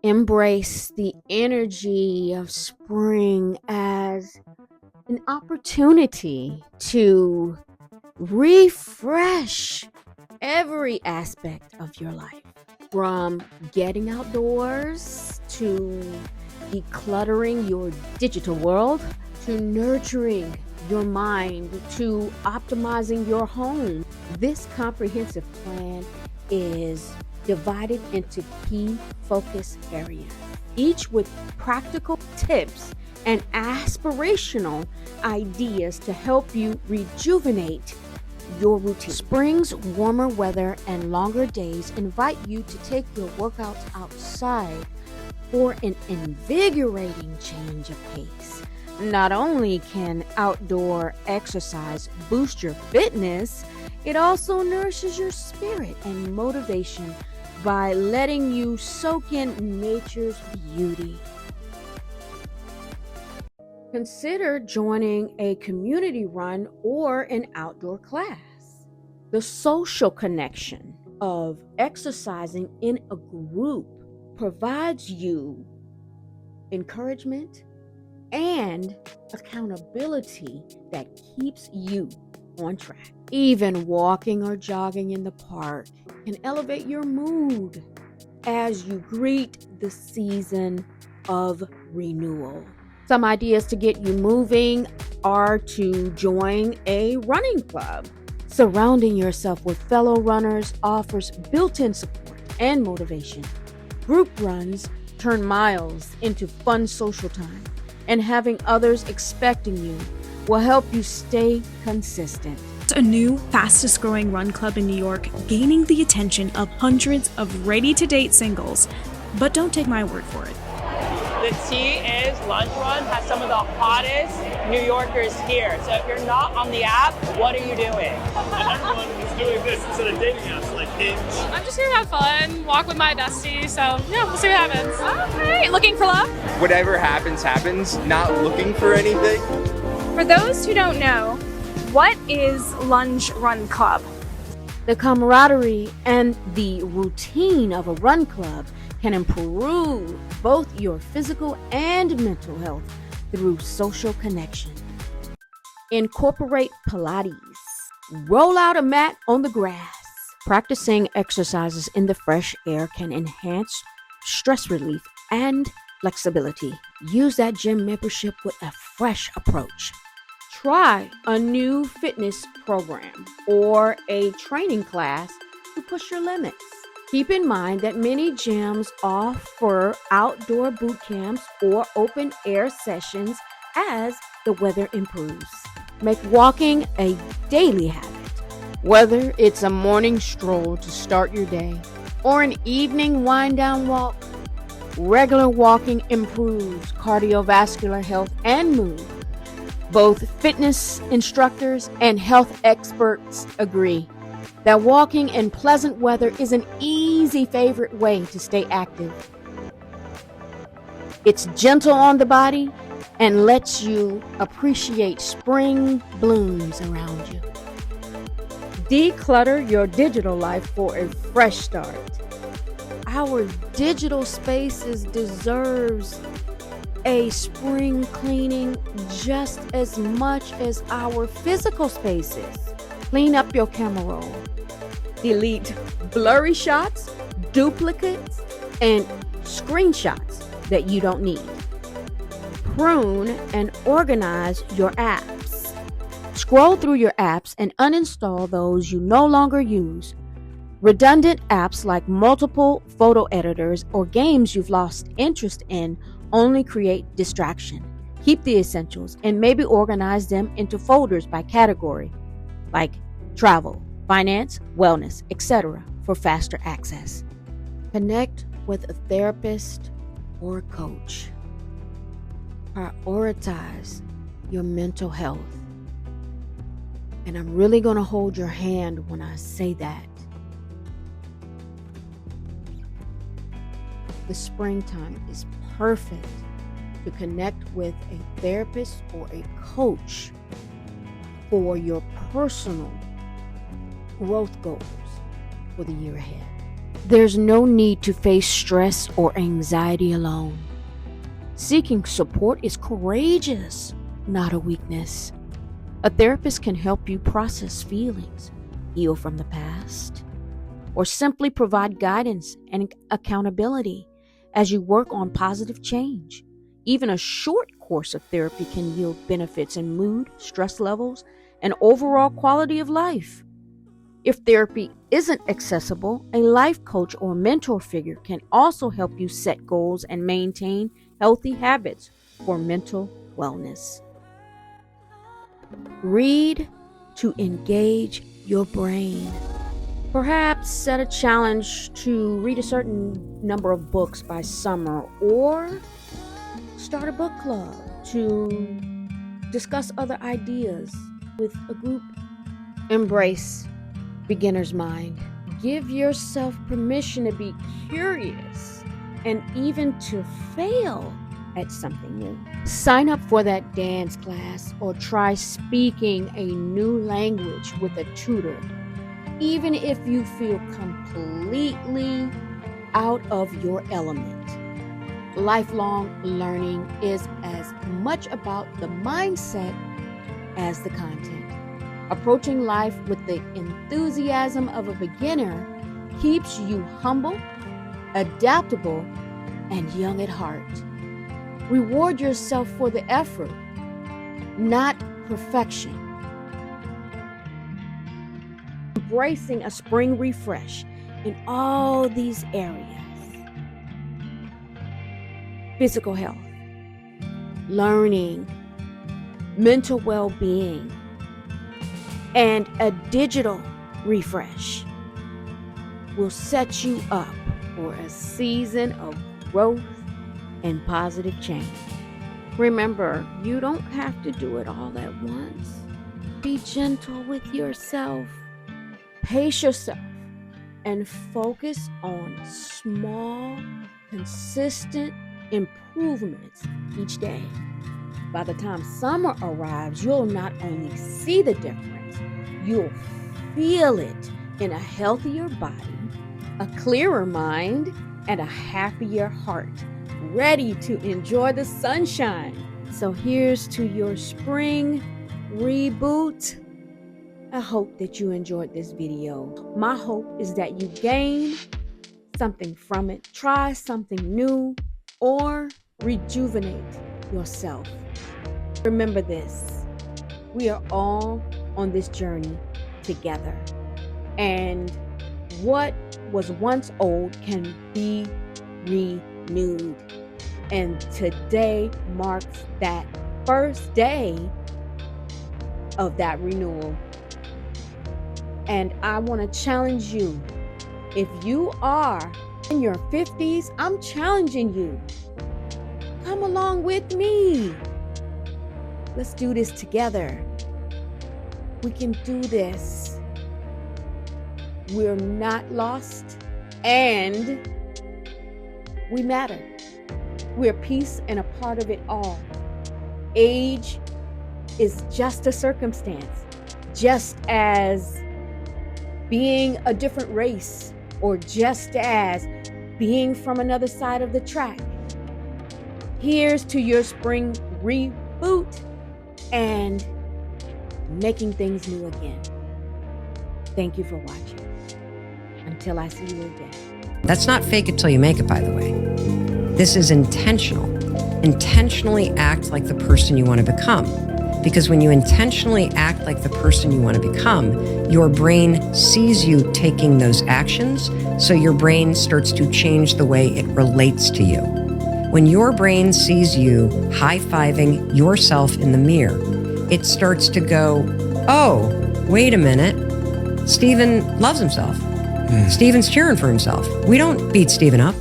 Embrace the energy of spring as an opportunity to refresh every aspect of your life, from getting outdoors to decluttering your digital world to nurturing your mind to optimizing your home. This comprehensive plan is divided into key focus areas, each with practical tips and aspirational ideas to help you rejuvenate your routine. Spring's warmer weather and longer days invite you to take your workouts outside for an invigorating change of pace. Not only can outdoor exercise boost your fitness, it also nourishes your spirit and motivation by letting you soak in nature's beauty. Consider joining a community run or an outdoor class. The social connection of exercising in a group provides you encouragement and accountability that keeps you on track. Even walking or jogging in the park can elevate your mood as you greet the season of renewal. Some ideas to get you moving are to join a running club. Surrounding yourself with fellow runners offers built-in support and motivation. Group runs turn miles into fun social time, and having others expecting you will help you stay consistent. A new, fastest growing run club in New York, gaining the attention of hundreds of ready-to-date singles. But don't take my word for it. The T is Lunch Run has some of the hottest New Yorkers here. So if you're not on the app, what are you doing? Everyone is doing this instead of dating apps like Hinge. I'm just here to have fun, walk with my bestie, so yeah, we'll see what happens. Okay, looking for love? Whatever happens, happens. Not looking for anything. For those who don't know, what is Lunge Run Club? The camaraderie and the routine of a run club can improve both your physical and mental health through social connection. Incorporate Pilates. Roll out a mat on the grass. Practicing exercises in the fresh air can enhance stress relief and flexibility. Use that gym membership with a fresh approach. Try a new fitness program or a training class to push your limits. Keep in mind that many gyms offer outdoor boot camps or open air sessions as the weather improves. Make walking a daily habit. Whether it's a morning stroll to start your day or an evening wind-down walk, regular walking improves cardiovascular health and mood. Both fitness instructors and health experts agree that walking in pleasant weather is an easy favorite way to stay active. It's gentle on the body and lets you appreciate spring blooms around you. Declutter your digital life for a fresh start. Our digital spaces deserves a spring cleaning just as much as our physical spaces. Clean up your camera roll. Delete blurry shots, duplicates, and screenshots that you don't need. Prune and organize your apps. Scroll through your apps and uninstall those you no longer use. Redundant apps like multiple photo editors or games you've lost interest in only create distraction. Keep the essentials and maybe organize them into folders by category, like travel, finance, wellness, etc., for faster access. Connect with a therapist or a coach. Prioritize your mental health. And I'm really going to hold your hand when I say that. The springtime is perfect to connect with a therapist or a coach for your personal growth goals for the year ahead. There's no need to face stress or anxiety alone. Seeking support is courageous, not a weakness. A therapist can help you process feelings, heal from the past, or simply provide guidance and accountability as you work on positive change. Even a short course of therapy can yield benefits in mood, stress levels, and overall quality of life. If therapy isn't accessible, a life coach or mentor figure can also help you set goals and maintain healthy habits for mental wellness. Read to engage your brain. Perhaps set a challenge to read a certain number of books by summer, or start a book club to discuss other ideas with a group. Embrace beginner's mind. Give yourself permission to be curious and even to fail at something new. Sign up for that dance class or try speaking a new language with a tutor, even if you feel completely out of your element. Lifelong learning is as much about the mindset as the content. Approaching life with the enthusiasm of a beginner keeps you humble, adaptable, and young at heart. Reward yourself for the effort, not perfection. Embracing a spring refresh in all these areas: physical health, learning, mental well-being, and a digital refresh will set you up for a season of growth and positive change. Remember, you don't have to do it all at once. Be gentle with yourself. Pace yourself and focus on small, consistent improvements each day. By the time summer arrives, you'll not only see the difference, you'll feel it in a healthier body, a clearer mind, and a happier heart, ready to enjoy the sunshine. So here's to your spring reboot. I hope that you enjoyed this video. My hope is that you gain something from it, try something new, or rejuvenate yourself. Remember this: we are all on this journey together, and what was once old can be renewed. And today marks that first day of that renewal. And I want to challenge you. If you are in your 50s, I'm challenging you. Come along with me. Let's do this together. We can do this. We're not lost, and we matter. We're peace and a part of it all. Age is just a circumstance, just as being a different race, or just as being from another side of the track. Here's to your spring reboot and making things new again. Thank you for watching. Until I see you again. That's not fake it till you make it, by the way. This is intentional. Intentionally act like the person you want to become. Because when you intentionally act like the person you want to become, your brain sees you taking those actions, so your brain starts to change the way it relates to you. When your brain sees you high-fiving yourself in the mirror, it starts to go, oh, wait a minute, Steven loves himself. Steven's cheering for himself. We don't beat Steven up.